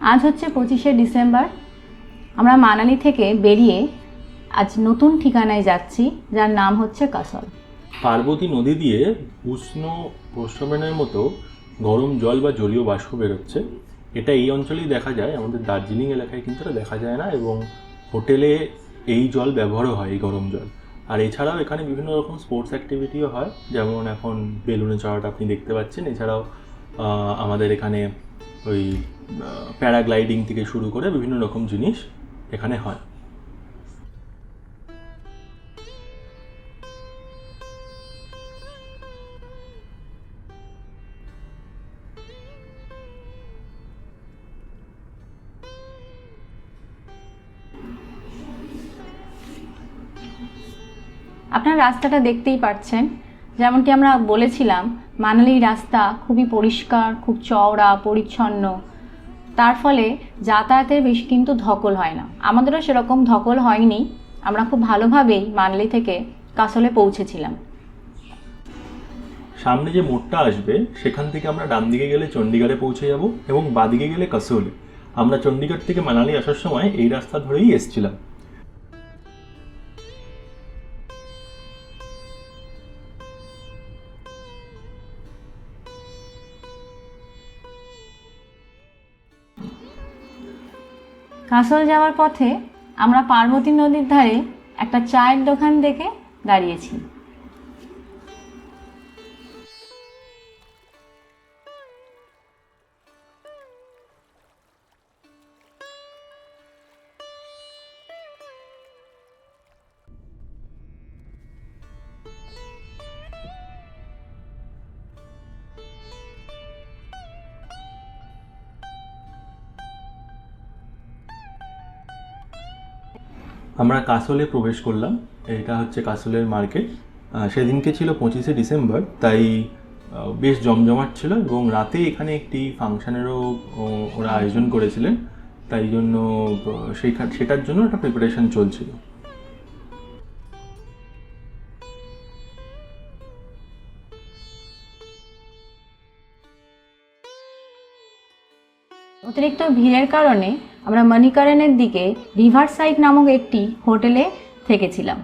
আজ হচ্ছে 25শে ডিসেম্বর। আমরা মানালি থেকে বেরিয়ে আজ নতুন ঠিকানায় যাচ্ছি, যার নাম হচ্ছে কাসল। পার্বতী নদী দিয়ে উষ্ণ প্রস্রবণের মতো গরম জল বা জলীয় বাষ্প বেরোচ্ছে। এটা এই অঞ্চলেই দেখা যায়, আমাদের দার্জিলিং এলাকায় কিন্তু এটা দেখা যায় না, এবং হোটেলে এই জল ব্যবহারও হয়, এই গরম জল। আর এছাড়াও এখানে বিভিন্ন রকম স্পোর্টস অ্যাক্টিভিটিও হয়, যেমন এখন বেলুনে চড়াটা আপনি দেখতে পাচ্ছেন। এছাড়াও আমাদের এখানে ওই প্যারাগ্লাইডিং থেকে শুরু করে বিভিন্ন রকম জিনিস এখানে হয়। আপনার রাস্তাটা দেখতেই পাচ্ছেন, যেমনটি আমরা বলেছিলাম মানালির রাস্তা খুবই পরিষ্কার, খুব চওড়া, পরিচ্ছন্ন। তার ফলে যাতায়াতের বেশি কিন্তু ধকল হয় না। আমাদেরও সেরকম ধকল হয়নি, আমরা খুব ভালোভাবেই মানালি থেকে কাসলে পৌঁছেছিলাম। সামনে যে মোড়টা আসবে সেখান থেকে আমরা ডান দিকে গেলে চণ্ডীগড়ে পৌঁছে যাব, এবং বাদিকে গেলে কাসোলে। আমরা চণ্ডীগড় থেকে মানালি আসার সময় এই রাস্তা ধরেই এসেছিলাম। কাসল যাওয়ার পথে আমরা পার্বতী নদীর ধারে একটা চায়ের দোকান দেখে দাঁড়িয়েছি। আমরা কাসলে প্রবেশ করলাম। এটা হচ্ছে কাসলের মার্কেট। সেদিনকে ছিল 25শে ডিসেম্বর, তাই বেশ জমজমাট ছিল, এবং রাতে এখানে একটি ফাংশনেরও ওরা আয়োজন করেছিলেন, তাই জন্য সেটার জন্য একটা প্রিপারেশন চলছিল। অতিরিক্ত ভিড়ের কারণে আমরা মণিকরণের দিকে রিভার সাইড নামক একটি হোটেলে থেকেছিলাম।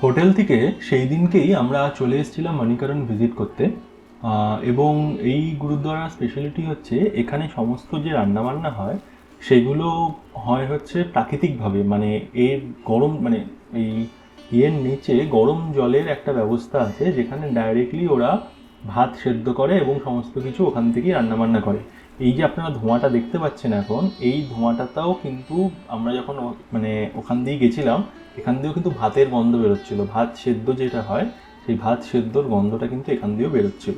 হোটেল থেকে সেই দিনকেই আমরা চলে এসেছিলাম মণিকরণ ভিজিট করতে। এবং এই গুরুদ্বারার স্পেশালিটি হচ্ছে এখানে সমস্ত যে রান্নাবান্না হয় সেগুলো হয় হচ্ছে প্রাকৃতিকভাবে, মানে এর গরম, মানে এই ইয়ের নিচে গরম জলের একটা ব্যবস্থা আছে, যেখানে ডাইরেক্টলি ওরা ভাত সেদ্ধ করে এবং সমস্ত কিছু ওখান থেকেই রান্নাবান্না করে। এই যে আপনারা ধোঁয়াটা দেখতে পাচ্ছেন এখন, এই ধোঁয়াটাতেও কিন্তু আমরা যখন মানে ওখান দিয়ে গেছিলাম, এখান দিয়েও কিন্তু ভাতের গন্ধ বেরোচ্ছিল। ভাত সেদ্ধ যেটা হয়, সেই ভাত সেদ্ধর গন্ধটা কিন্তু এখান দিয়েও বেরোচ্ছিল।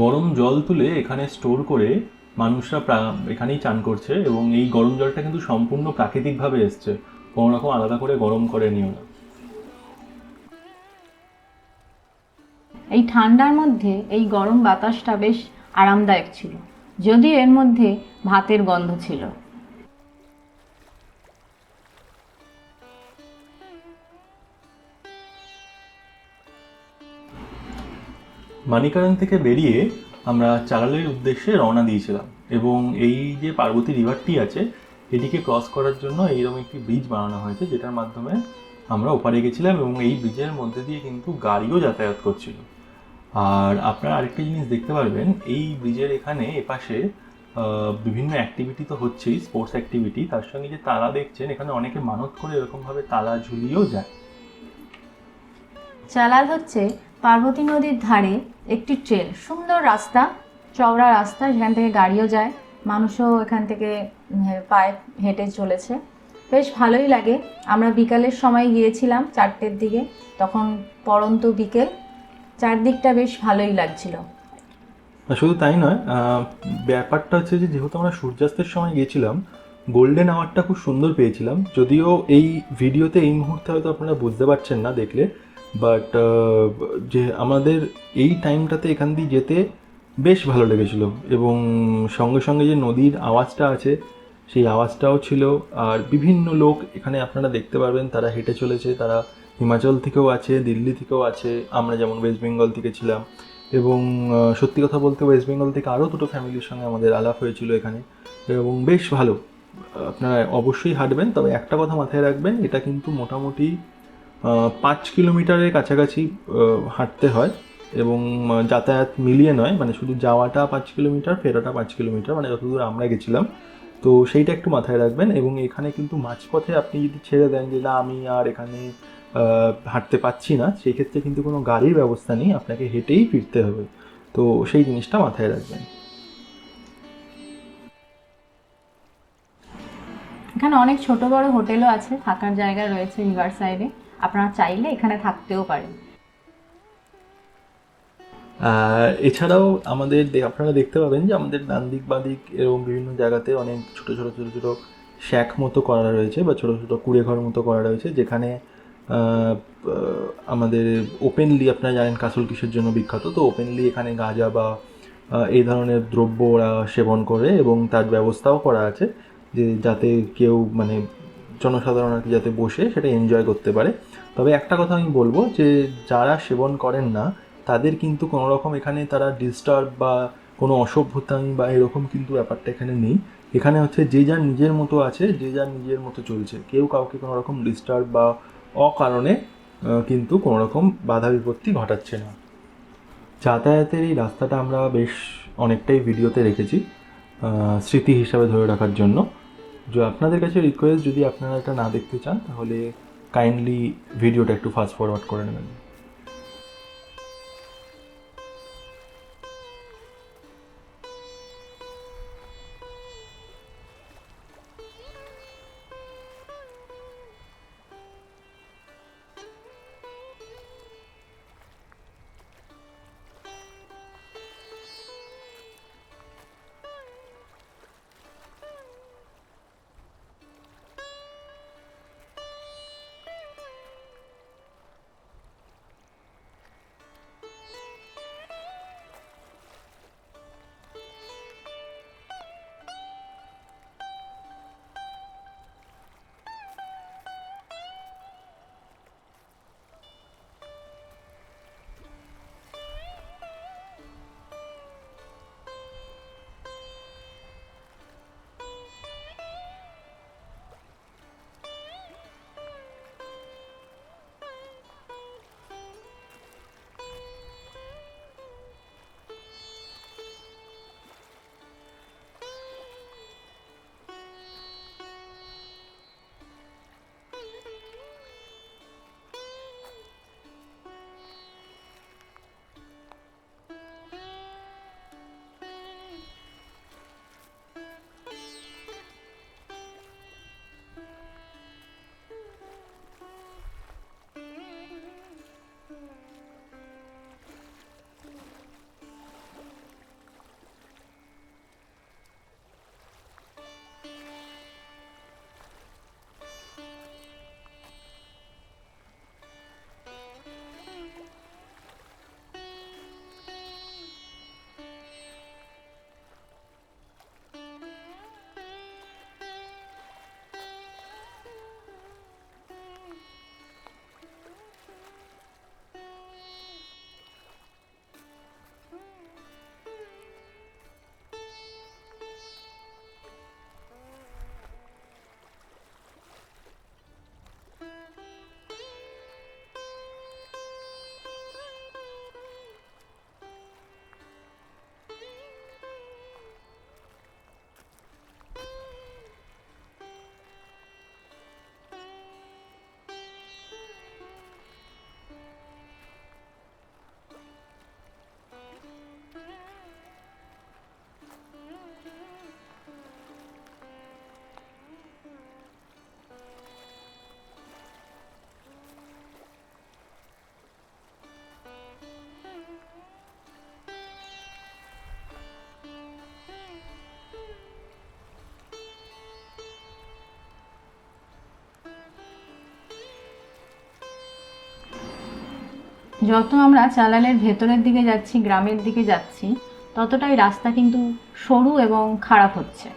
গরম জল তুলে এখানে স্টোর করে মানুষরা এখানেই চান করছে, এবং এই গরম জলটা কিন্তু সম্পূর্ণ প্রাকৃতিকভাবে এসছে, কোনো রকম আলাদা করে গরম করে নিও না। এই ঠান্ডার মধ্যে এই গরম বাতাসটা বেশ আরামদায়ক ছিল, যদিও এর মধ্যে ভাতের গন্ধ ছিল। মানিকারণ থেকে বেরিয়ে আমরা চালালের উদ্দেশ্যে রওনা দিয়েছিলাম, এবং এই যে পার্বতী রিভারটি আছে এটিকে ক্রস করার জন্য এইরকম একটি ব্রিজ বানানো হয়েছে, যেটার মাধ্যমে আমরা ওপারে গেছিলাম, এবং এই ব্রিজের মধ্যে দিয়ে কিন্তু গাড়িও যাতায়াত করছিল। আর আপনারা আরেকটা জিনিস দেখতে পারবেন, এই ব্রিজের এখানে এপাশে বিভিন্ন অ্যাক্টিভিটি তো হচ্ছেই, স্পোর্টস অ্যাক্টিভিটি, তার সঙ্গে যে তালা দেখছেন, এখানে অনেকে মানত করে এরকমভাবে তালা ঝুলিয়েও যায়। চালাল হচ্ছে পার্বতী নদীর ধারে একটি ট্রেল, সুন্দর রাস্তা, চওড়া রাস্তা, যেখান থেকে গাড়িও যায়, মানুষও এখান থেকে পায়ে হেঁটে চলেছে, বেশ ভালোই লাগে। আমরা বিকালের সময় গিয়েছিলাম 4টের দিকে, তখন পড়ন্ত বিকেল, চারদিকটা বেশ ভালোই লাগছিল। শুধু তাই নয়, ব্যাপারটা হচ্ছে যে যেহেতু আমরা সূর্যাস্তের সময় গেছিলাম, গোল্ডেন আওয়ারটা খুব সুন্দর পেয়েছিলাম। যদিও এই ভিডিওতে এই মুহূর্তে হয়তো আপনারা বুঝতে পারছেন না দেখলে, বাট যে আমাদের এই টাইমটাতে এখান দিয়ে যেতে বেশ ভালো লেগেছিল। এবং সঙ্গে সঙ্গে যে নদীর আওয়াজটা আছে সেই আওয়াজটাও ছিল। আর বিভিন্ন লোক এখানে আপনারা দেখতে পারবেন, তারা হেঁটে চলেছে, তারা হিমাচল থেকেও আছে, দিল্লি থেকেও আছে, আমরা যেমন ওয়েস্ট বেঙ্গল থেকে ছিলাম। এবং সত্যি কথা বলতে ওয়েস্ট বেঙ্গল থেকে আরও দুটো ফ্যামিলির সঙ্গে আমাদের আলাপ হয়েছিল এখানে, এবং বেশ ভালো। আপনারা অবশ্যই হাঁটবেন, তবে একটা কথা মাথায় রাখবেন, এটা কিন্তু মোটামুটি 5 কিলোমিটারের কাছাকাছি হাঁটতে হয়। এবং যাতায়াত মিলিয়ে নয়, মানে শুধু যাওয়াটা 5 কিলোমিটার, ফেরাটা 5 কিলোমিটার, মানে যতদূর আমরা গেছিলাম। তো সেইটা একটু মাথায় রাখবেন। এবং এখানে কিন্তু মাঝপথে আপনি যদি ছেড়ে দেন যে না আমি আর এখানে হাঁটতে পাচ্ছি না, সেই ক্ষেত্রে কিন্তু কোনো গাড়ির ব্যবস্থা নেই, আপনাকে হেঁটেই ফিরতে হবে। তো সেই জিনিসটা মাথায় রাখবেন। এখানে অনেক ছোট বড় হোটেলও আছে, থাকার জায়গা রয়েছে রিভার সাইডে, আপনারা চাইলে এখানে থাকতেও পারেন। এছাড়াও আমাদের আপনারা দেখতে পাবেন যে আমাদের ডান দিক বাঁ দিক এরকম বিভিন্ন জায়গাতে অনেক ছোট ছোট ছোট ছোট শ্যাক মতো করা রয়েছে, বা ছোট ছোট কুঁড়ে ঘর মতো করা রয়েছে, যেখানে আহ, আমাদের ওপেনলি, আপনারা জানেন কাসল কিসের জন্য বিখ্যাত, তো ওপেনলি এখানে গাঁজা বা এই ধরনের দ্রব্য ওরা সেবন করে, এবং তার ব্যবস্থাও করা আছে যে যাতে কেউ মানে জনসাধারণ আর কি যাতে বসে সেটা এনজয় করতে পারে। তবে একটা কথা আমি বলবো যে যারা সেবন করেন না তাদের কিন্তু কোনো রকম এখানে তারা ডিস্টার্ব বা কোনো অসভ্যতামি বা এরকম কিন্তু ব্যাপারটা এখানে নেই। এখানে হচ্ছে যে যার নিজের মতো আছে, যে যার নিজের মতো চলছে, কেউ কাউকে কোনো রকম ডিস্টার্ব বা অকারণে কিন্তু কোনো রকম বাধা বিপত্তি ঘটাচ্ছে না। যাতায়াতের এই রাস্তাটা আমরা বেশ অনেকটাই ভিডিওতে রেখেছি স্মৃতি হিসাবে ধরে রাখার জন্য। যে আপনাদের কাছে রিকোয়েস্ট, যদি আপনারা এটা না দেখতে চান তাহলে কাইন্ডলি ভিডিওটা একটু ফাস্ট ফরওয়ার্ড করে নেবেন। যত আমরা চালালের ভেতরের দিকে যাচ্ছি, গ্রামের দিকে যাচ্ছি, ততটাই রাস্তা কিন্তু সরু এবং খারাপ হচ্ছে।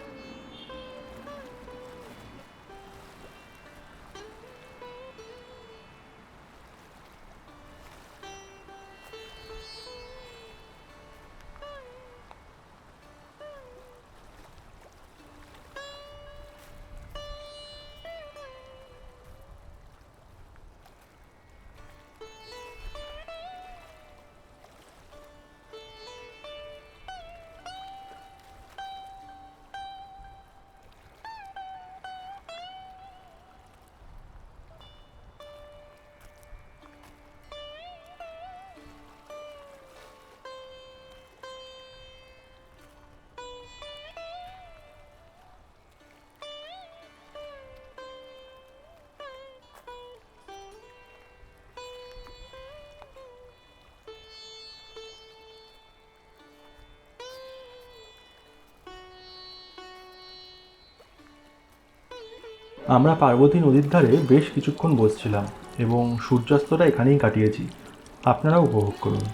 আমরা পার্বতী নদীর ধারে বেশ কিছুক্ষণ বসছিলাম এবং সূর্যাস্তটা এখানেই কাটিয়েছি। আপনারাও উপভোগ করুন।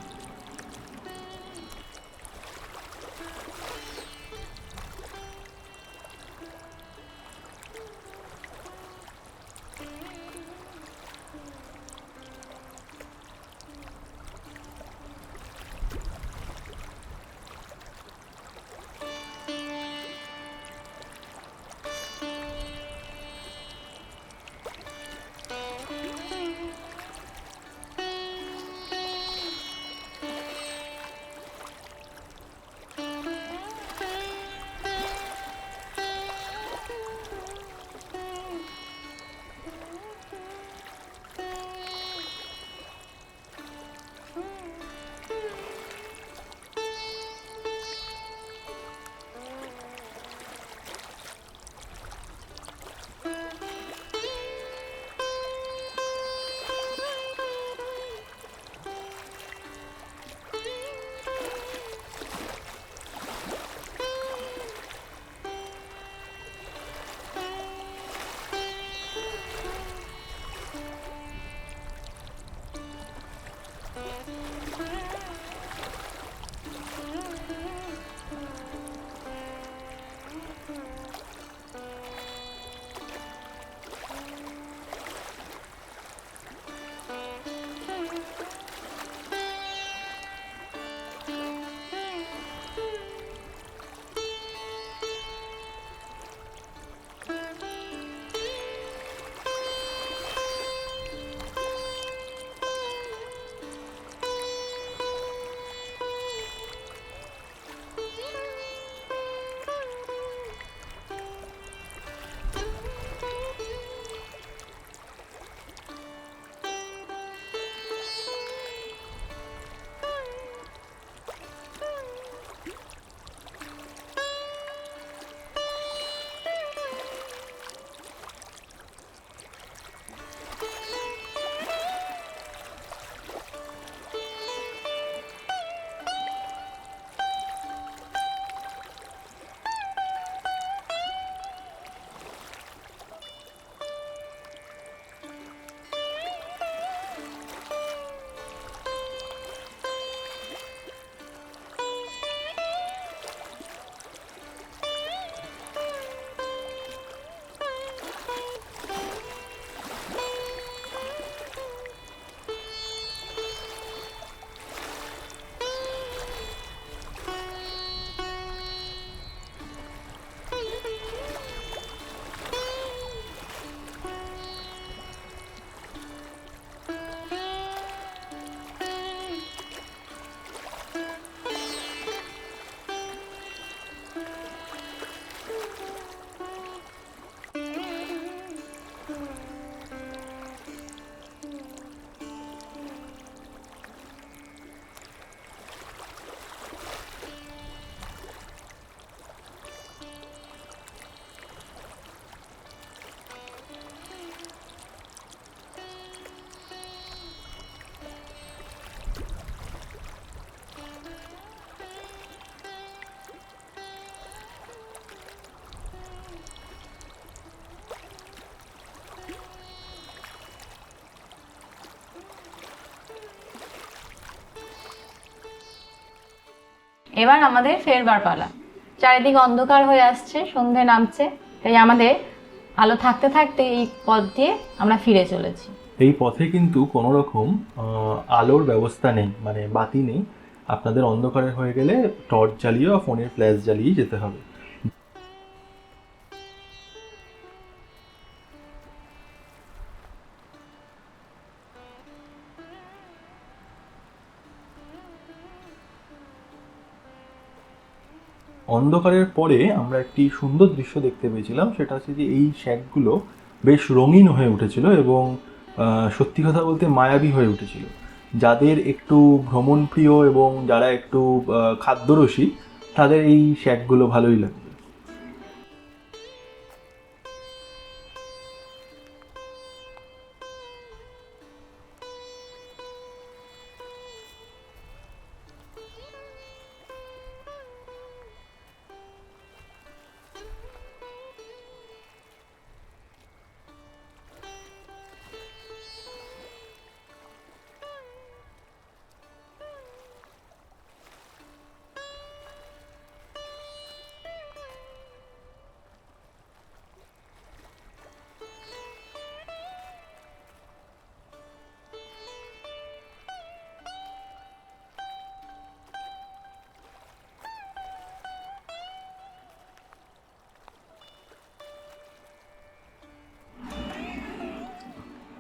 এবার আমাদের ফেরবার পালা। চারিদিক অন্ধকার হয়ে আসছে, সন্ধে নামছে, তাই আমাদের আলো থাকতে থাকতে এই পথ দিয়ে আমরা ফিরে চলেছি। এই পথে কিন্তু কোনো রকম আলোর ব্যবস্থা নেই, মানে বাতি নেই। আপনাদের অন্ধকারে হয়ে গেলে টর্চ জ্বালিয়ে বা ফোনের ফ্ল্যাশ জ্বালিয়ে যেতে হবে। অন্ধকারের পরে আমরা একটি সুন্দর দৃশ্য দেখতে পেয়েছিলাম, সেটা হচ্ছে যে এই শ্যাকগুলো বেশ রঙিন হয়ে উঠেছিল এবং সত্যি কথা বলতে মায়াবী হয়ে উঠেছিল। যাদের একটু ভ্রমণপ্রিয় এবং যারা একটু খাদ্যরসিক, তাদের এই শ্যাকগুলো ভালোই লাগবে।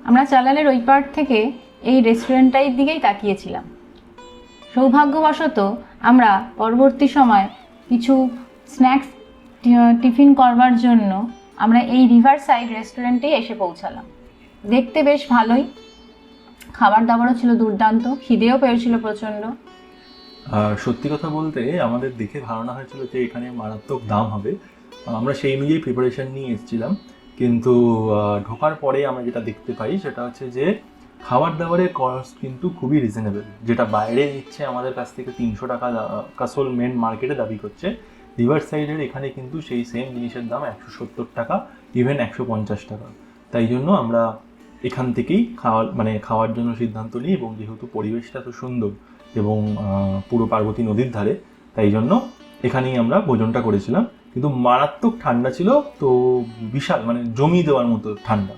আমরা চালানের ওই পার্ট থেকে এই রেস্টুরেন্টটার দিকেই তাকিয়েছিলাম। সৌভাগ্যবশত আমরা পরবর্তী সময় কিছু স্ন্যাক্স টিফিন করবার জন্য আমরা এই রিভার সাইড রেস্টুরেন্টেই এসে পৌঁছালাম। দেখতে বেশ ভালোই, খাবার দাবারও ছিল দুর্দান্ত, খিদেও পেয়েছিল প্রচণ্ড। সত্যি কথা বলতে আমাদের দেখে ধারণা হয়েছিল যে এখানে মারাত্মক দাম হবে, আমরা সেই অনুযায়ী প্রিপারেশন নিয়ে এসেছিলাম। কিন্তু ঢোকার পরে আমরা যেটা দেখতে পাই সেটা হচ্ছে যে খাবার দাবারের কস্ট কিন্তু খুবই রিজনেবল। যেটা বাইরে নিচ্ছে আমাদের কাছ থেকে 300 টাকা, কাসোল মেন মার্কেটে দাবি করছে, রিভার সাইডের এখানে কিন্তু সেই সেম জিনিসের দাম 170 টাকা, ইভেন 150 টাকা। তাই জন্য আমরা এখান থেকেই খাওয়ার জন্য সিদ্ধান্ত নিই, এবং যেহেতু পরিবেশটা তো সুন্দর এবং পুরো পার্বতী নদীর ধারে, তাই জন্য এখানেই আমরা ভোজনটা করেছিলাম। কিন্তু মারাত্মক ঠান্ডা ছিল, তো বিশাল, মানে জমিয়ে দেওয়ার মতো ঠান্ডা।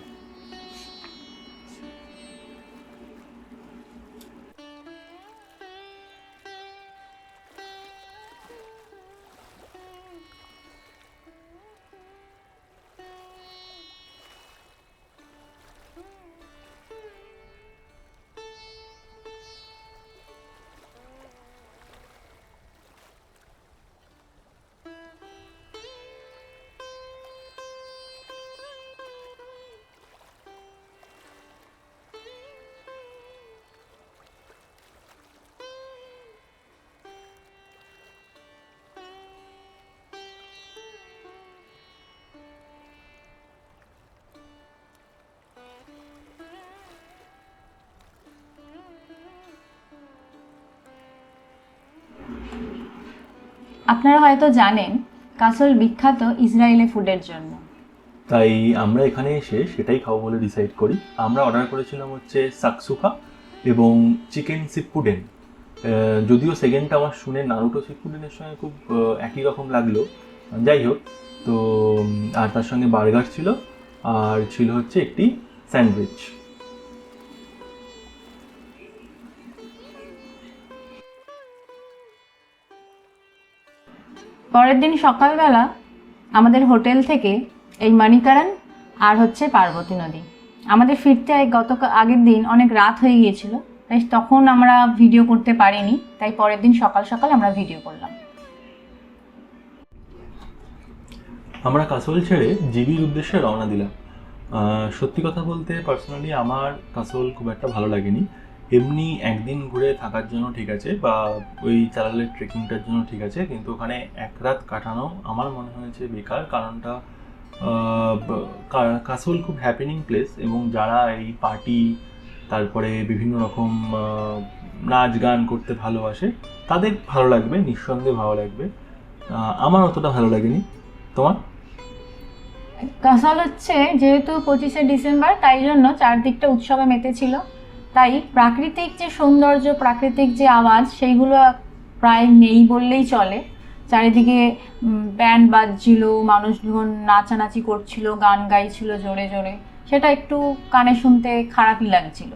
আপনারা হয়তো জানেন কাসল বিখ্যাত ইসরায়েলি ফুডের জন্য, তাই আমরা এখানে এসে সেটাই খাবো বলে ডিসাইড করি। আমরা অর্ডার করেছিলাম হচ্ছে সাকসুকা এবং চিকেন সিপুডেন। যদিও সেকেন্ডটা আমার শুনে নারুটো সিপুডেনের সঙ্গে খুব একই রকম লাগলো, যাই হোক। তো আর তার সঙ্গে বার্গার ছিল, আর ছিল হচ্ছে একটি স্যান্ডউইচ। পরের দিন সকালবেলা আমাদের হোটেল থেকে এই মানিকারান আর হচ্ছে পার্বতী নদী, আমাদের ফিরতে আগের দিন অনেক রাত হয়ে গিয়েছিল, তাই তখন আমরা ভিডিও করতে পারিনি, তাই পরের দিন সকাল সকাল আমরা ভিডিও করলাম। আমরা কাসোল ছেড়ে জিবির উদ্দেশ্যে রওনা দিলাম। সত্যি কথা বলতে পার্সোনালি আমার কাসোল খুব একটা ভালো লাগেনি। এমনি একদিন ঘুরে থাকার জন্য ঠিক আছে, বা ওই চালালের ট্রেকিংটার জন্য ঠিক আছে, কিন্তু ওখানে এক রাত কাটানো আমার মনে হয়েছে বেকার। কারণটা কাসোল খুব হ্যাপেনিং প্লেস, এবং যারা এই পার্টি তারপরে বিভিন্ন রকম নাচ গান করতে ভালোবাসে তাদের ভালো লাগবে, নিঃসন্দেহে ভালো লাগবে। আমার অতটা ভালো লাগেনি। তোমার? কাসল হচ্ছে যেহেতু 25শে ডিসেম্বর, তাই জন্য চারদিকটা উৎসবে মেতেছিল, তাই প্রাকৃতিক যে সৌন্দর্য, প্রাকৃতিক যে আওয়াজ, সেইগুলো প্রায় নেই বললেই চলে। চারিদিকে ব্যান্ড বাজছিল, মানুষজন নাচানাচি করছিল, গান গাইছিল জোরে জোরে, সেটা একটু কানে শুনতে খারাপই লাগছিল।